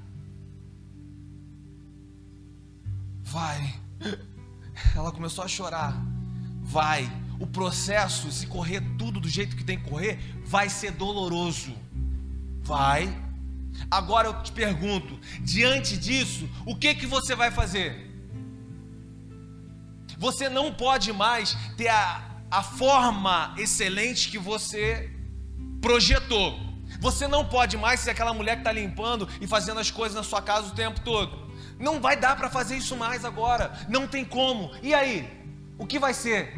Vai. Ela começou a chorar. Vai. O processo, se correr tudo do jeito que tem que correr, vai ser doloroso. Vai. Agora eu te pergunto, diante disso, o que você vai fazer? Você não pode mais ter a forma excelente que você projetou. Você não pode mais ser aquela mulher que está limpando e fazendo as coisas na sua casa o tempo todo. Não vai dar para fazer isso mais agora. Não tem como. E aí? O que vai ser?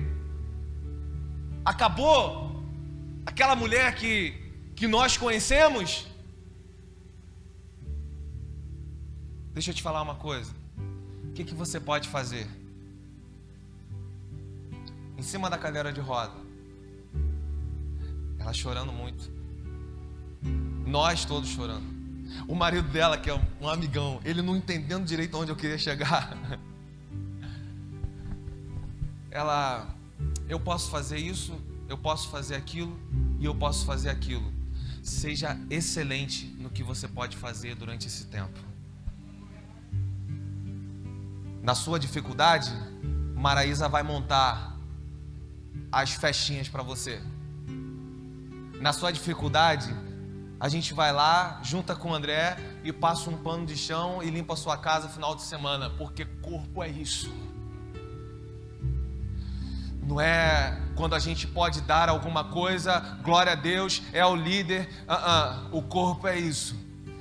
Acabou aquela mulher que nós conhecemos? Deixa eu te falar uma coisa. O que você pode fazer? Em cima da cadeira de roda, ela chorando muito, nós todos chorando, o marido dela, que é um amigão, ele não entendendo direito onde eu queria chegar. Ela, eu posso fazer isso, eu posso fazer aquilo e eu posso fazer aquilo. Seja excelente no que você pode fazer durante esse tempo. Na sua dificuldade, Maraísa vai montar as festinhas para você. Na sua dificuldade, a gente vai lá, junta com o André e passa um pano de chão e limpa a sua casa no final de semana, porque corpo é isso. Não é quando a gente pode dar alguma coisa, glória a Deus, é o líder. O corpo é isso.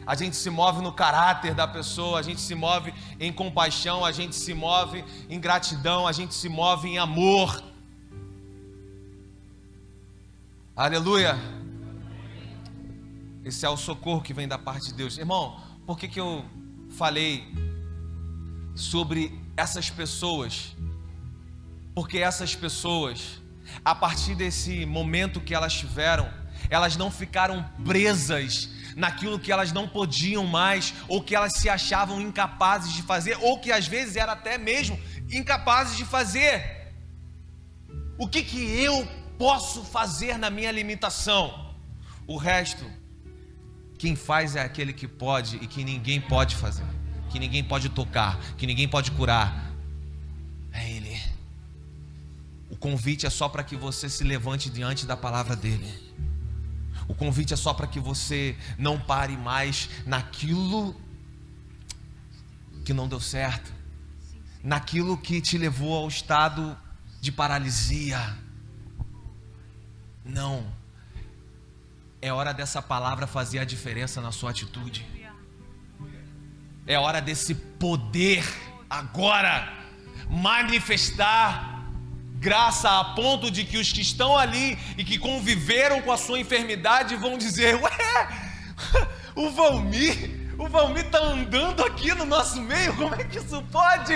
A gente se move no caráter da pessoa, a gente se move em compaixão, a gente se move em gratidão, a gente se move em amor. Aleluia. Esse é o socorro que vem da parte de Deus. Irmão, por que eu falei sobre essas pessoas? Porque essas pessoas, a partir desse momento que elas tiveram, elas não ficaram presas naquilo que elas não podiam mais, ou que elas se achavam incapazes de fazer, ou que às vezes eram até mesmo incapazes de fazer. O que eu posso fazer na minha limitação? O resto, quem faz é aquele que pode e que ninguém pode fazer, que ninguém pode tocar, que ninguém pode curar. É Ele. O convite é só para que você se levante diante da palavra dEle. O convite é só para que você não pare mais naquilo que não deu certo, naquilo que te levou ao estado de paralisia. Não. É hora dessa palavra fazer a diferença na sua atitude. É hora desse poder agora manifestar graça a ponto de que os que estão ali e que conviveram com a sua enfermidade vão dizer: ué, o Valmir está andando aqui no nosso meio, como é que isso pode?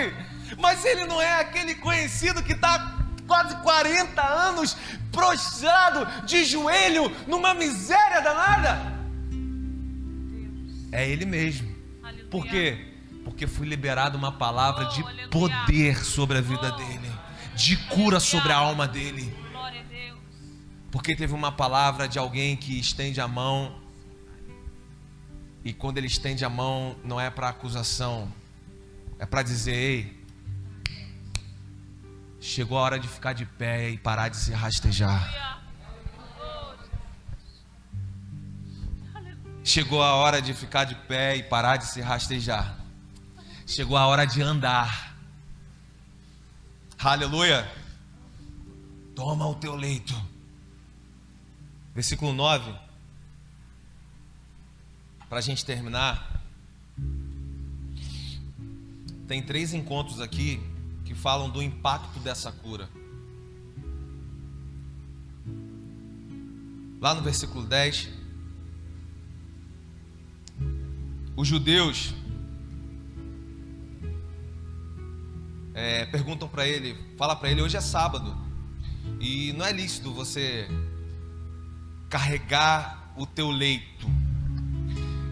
Mas ele não é aquele conhecido que está quase 40 anos prostrado de joelho numa miséria danada. É ele mesmo. Aleluia. Por quê? Porque foi liberada uma palavra de poder sobre a vida dele, de cura sobre a alma dele. Porque teve uma palavra de alguém que estende a mão, e quando ele estende a mão não é para acusação, é para dizer: ei, chegou a hora de ficar de pé e parar de se rastejar. Chegou a hora de ficar de pé e parar de se rastejar. Chegou a hora de andar. Aleluia. Toma o teu leito. Versículo 9. Para a gente terminar. Tem 3 encontros aqui que falam do impacto dessa cura. Lá no versículo 10, os judeus perguntam para ele, fala para ele: hoje é sábado e não é lícito você carregar o teu leito.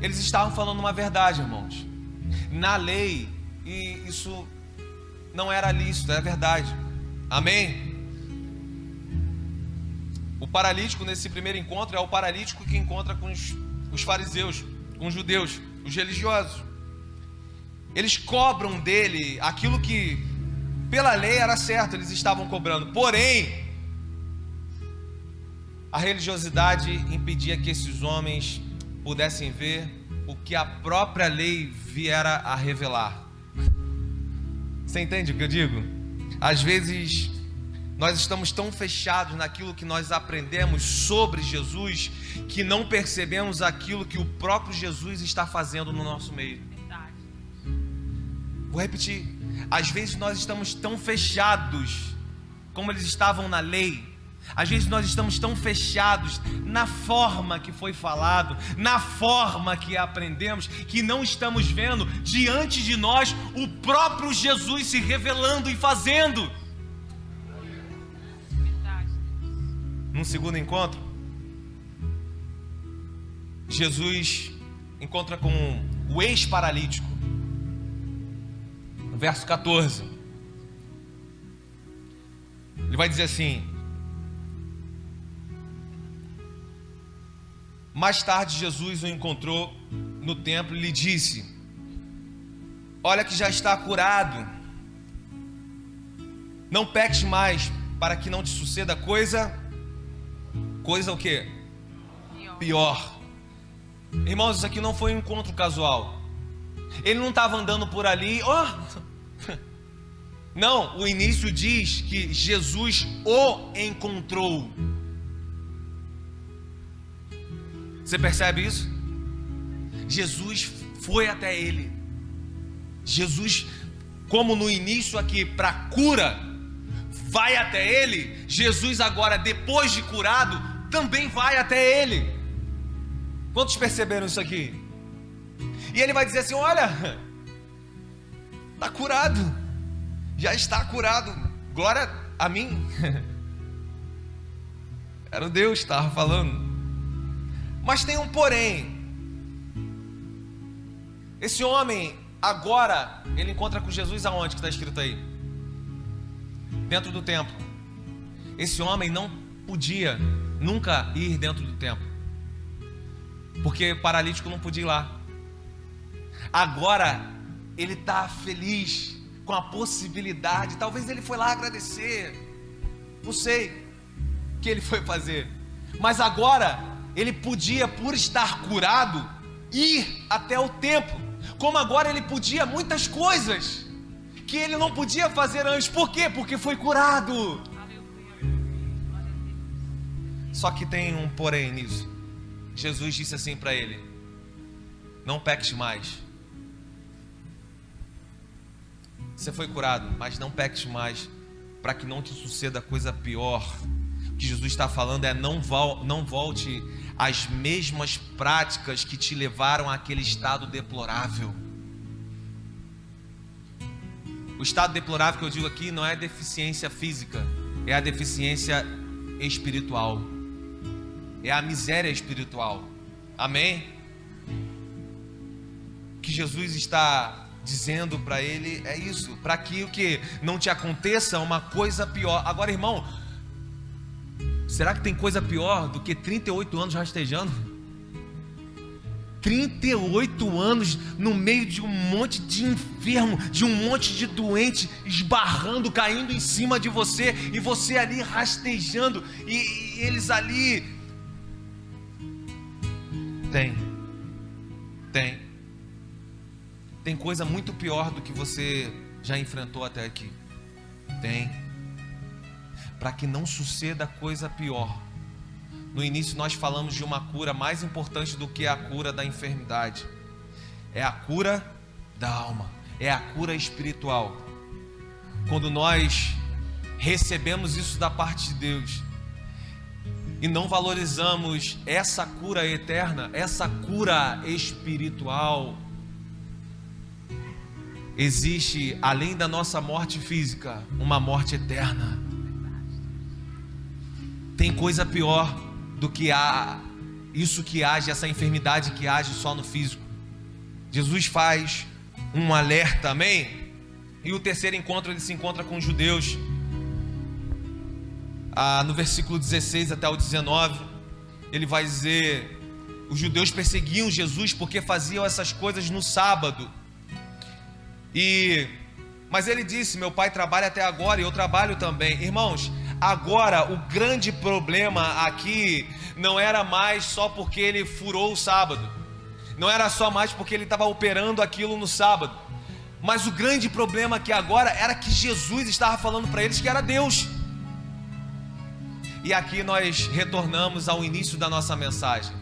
Eles estavam falando uma verdade, irmãos. Na lei, e isso não era lícito, é verdade. Amém? O paralítico nesse primeiro encontro é o paralítico que encontra com os fariseus, com os judeus, os religiosos. Eles cobram dele aquilo que pela lei era certo, eles estavam cobrando. Porém, a religiosidade impedia que esses homens pudessem ver o que a própria lei viera a revelar. Você entende o que eu digo? Às vezes nós estamos tão fechados naquilo que nós aprendemos sobre Jesus que não percebemos aquilo que o próprio Jesus está fazendo no nosso meio. Verdade. Vou repetir. Às vezes nós estamos tão fechados como eles estavam na lei. Às vezes nós estamos tão fechados na forma que foi falado, na forma que aprendemos, que não estamos vendo diante de nós o próprio Jesus se revelando e fazendo. Verdade. Num segundo encontro, Jesus encontra com o ex-paralítico. No verso 14, ele vai dizer assim: mais tarde Jesus o encontrou no templo e lhe disse: olha que já está curado, não peques mais, para que não te suceda coisa o quê? Pior. Irmãos, isso aqui não foi um encontro casual. Ele não estava andando por ali, não, o início diz que Jesus o encontrou. Você percebe isso? Jesus foi até ele. Jesus, como no início aqui, para cura, vai até ele. Jesus agora, depois de curado, também vai até ele. Quantos perceberam isso aqui? E ele vai dizer assim: olha, está curado, já está curado, glória a mim. Era o Deus que estava falando. Mas tem um porém. Esse homem agora, ele encontra com Jesus aonde que está escrito aí? Dentro do templo. Esse homem não podia nunca ir dentro do templo, porque paralítico não podia ir lá. Agora ele está feliz com a possibilidade. Talvez ele foi lá agradecer, não sei o que ele foi fazer, mas agora ele podia, por estar curado, ir até o templo. Como agora ele podia muitas coisas que ele não podia fazer antes. Por quê? Porque foi curado. Só que tem um porém nisso. Jesus disse assim para ele: não peques mais. Você foi curado, mas não peques mais, para que não te suceda coisa pior. O que Jesus está falando é: não volte às mesmas práticas que te levaram àquele estado deplorável. O estado deplorável que eu digo aqui não é deficiência física, é a deficiência espiritual, é a miséria espiritual. Amém? O que Jesus está dizendo para ele é isso, para que o que não te aconteça uma coisa pior. Agora, irmão, será que tem coisa pior do que 38 anos rastejando? 38 anos no meio de um monte de enfermo, de um monte de doente esbarrando, caindo em cima de você, e você ali rastejando, e eles ali. Tem coisa muito pior do que você já enfrentou até aqui. Para que não suceda coisa pior. No início nós falamos de uma cura mais importante do que a cura da enfermidade. É a cura da alma, é a cura espiritual. Quando nós recebemos isso da parte de Deus e não valorizamos essa cura eterna, essa cura espiritual, existe, além da nossa morte física, uma morte eterna. Tem coisa pior do que isso que age, essa enfermidade que age só no físico. Jesus faz um alerta, amém? E o terceiro encontro, ele se encontra com os judeus. No versículo 16 até o 19, ele vai dizer: os judeus perseguiam Jesus porque faziam essas coisas no sábado. Mas ele disse: meu pai trabalha até agora e eu trabalho também. Irmãos, Agora, o grande problema aqui não era mais só porque ele furou o sábado, não era só mais porque ele estava operando aquilo no sábado, mas o grande problema aqui agora era que Jesus estava falando para eles que era Deus. E aqui nós retornamos ao início da nossa mensagem.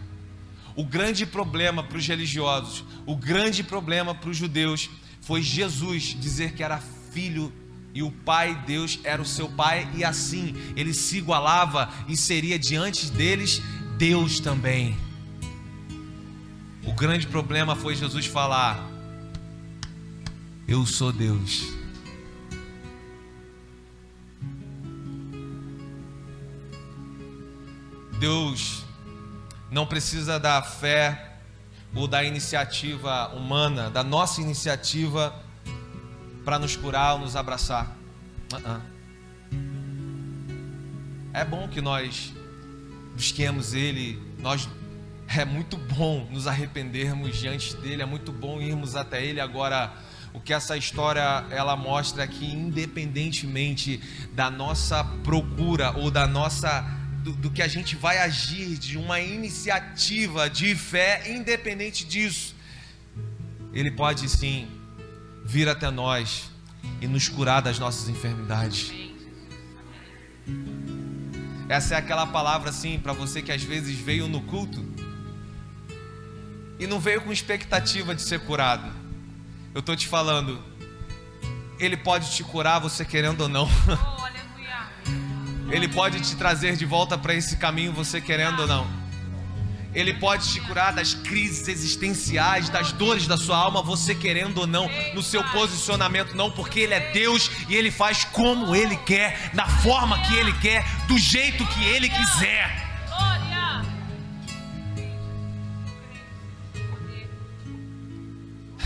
O grande problema para os religiosos, o grande problema para os judeus foi Jesus dizer que era filho e o Pai, Deus, era o seu Pai, e assim ele se igualava e seria diante deles Deus também. O grande problema foi Jesus falar: eu sou Deus. Deus não precisa da fé ou da iniciativa humana, da nossa iniciativa, para nos curar ou nos abraçar. É bom que nós busquemos Ele, é muito bom nos arrependermos diante dEle, é muito bom irmos até Ele. Agora, o que essa história ela mostra é que, independentemente da nossa procura ou do que a gente vai agir, de uma iniciativa de fé, independente disso, Ele pode sim vir até nós e nos curar das nossas enfermidades. Essa é aquela palavra assim para você que às vezes veio no culto e não veio com expectativa de ser curado. Eu estou te falando, Ele pode te curar você querendo ou não. Ele pode te trazer de volta para esse caminho você querendo ou não. Ele pode te curar das crises existenciais, das dores da sua alma, você querendo ou não, no seu posicionamento não, porque Ele é Deus e Ele faz como Ele quer, da forma que Ele quer, do jeito que Ele quiser.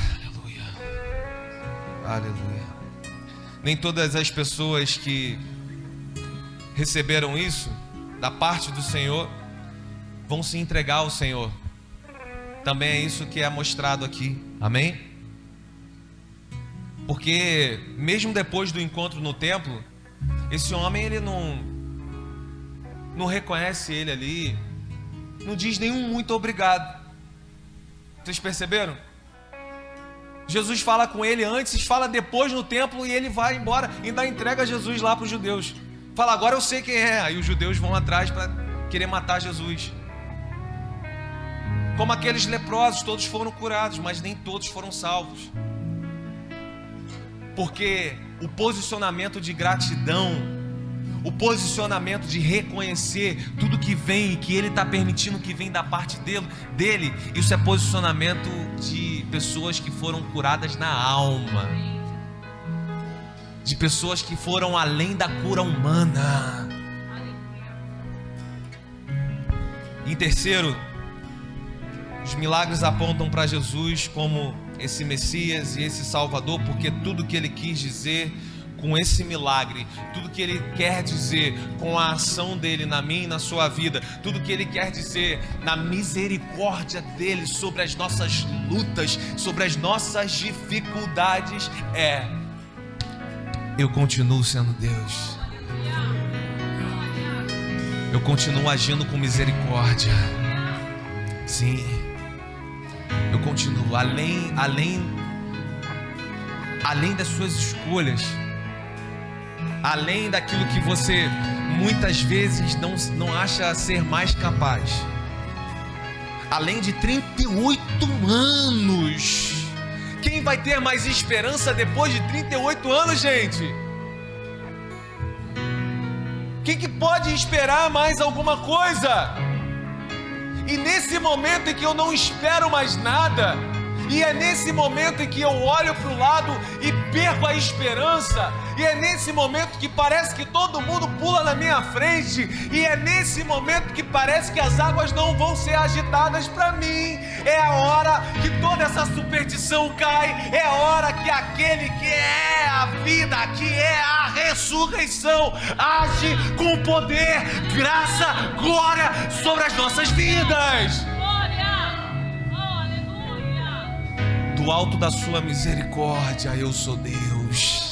Aleluia. Aleluia. Nem todas as pessoas que receberam isso da parte do Senhor vão se entregar ao Senhor. Também é isso que é mostrado aqui. Amém? Porque mesmo depois do encontro no templo, esse homem ele não reconhece ele ali, não diz nenhum muito obrigado. Vocês perceberam? Jesus fala com ele antes, fala depois no templo, e ele vai embora e ainda entrega Jesus lá para os judeus. Fala, agora eu sei quem é. Aí os judeus vão atrás para querer matar Jesus. Como aqueles leprosos, todos foram curados, mas nem todos foram salvos. Porque o posicionamento de gratidão, o posicionamento de reconhecer tudo que vem e que Ele está permitindo que vem da parte dele, isso é posicionamento de pessoas que foram curadas na alma, de pessoas que foram além da cura humana. Em terceiro, os milagres apontam para Jesus como esse Messias e esse Salvador, porque tudo que Ele quis dizer com esse milagre, tudo que Ele quer dizer com a ação dEle na minha e na sua vida, tudo que Ele quer dizer na misericórdia dEle sobre as nossas lutas, sobre as nossas dificuldades, eu continuo sendo Deus, eu continuo agindo com misericórdia. Sim, eu continuo além das suas escolhas, além daquilo que você muitas vezes não acha ser mais capaz, além de 38 anos. Quem vai ter mais esperança depois de 38 anos, gente? Quem que pode esperar mais alguma coisa? E nesse momento em que eu não espero mais nada, e é nesse momento em que eu olho para o lado e perco a esperança, e é nesse momento que parece que todo mundo pula na minha frente, e é nesse momento que parece que as águas não vão ser agitadas para mim, é a hora que toda essa superstição cai, é a hora que aquele que é a vida, que é a ressurreição, age com poder, graça, glória sobre as nossas vidas. Do alto da sua misericórdia, eu sou Deus.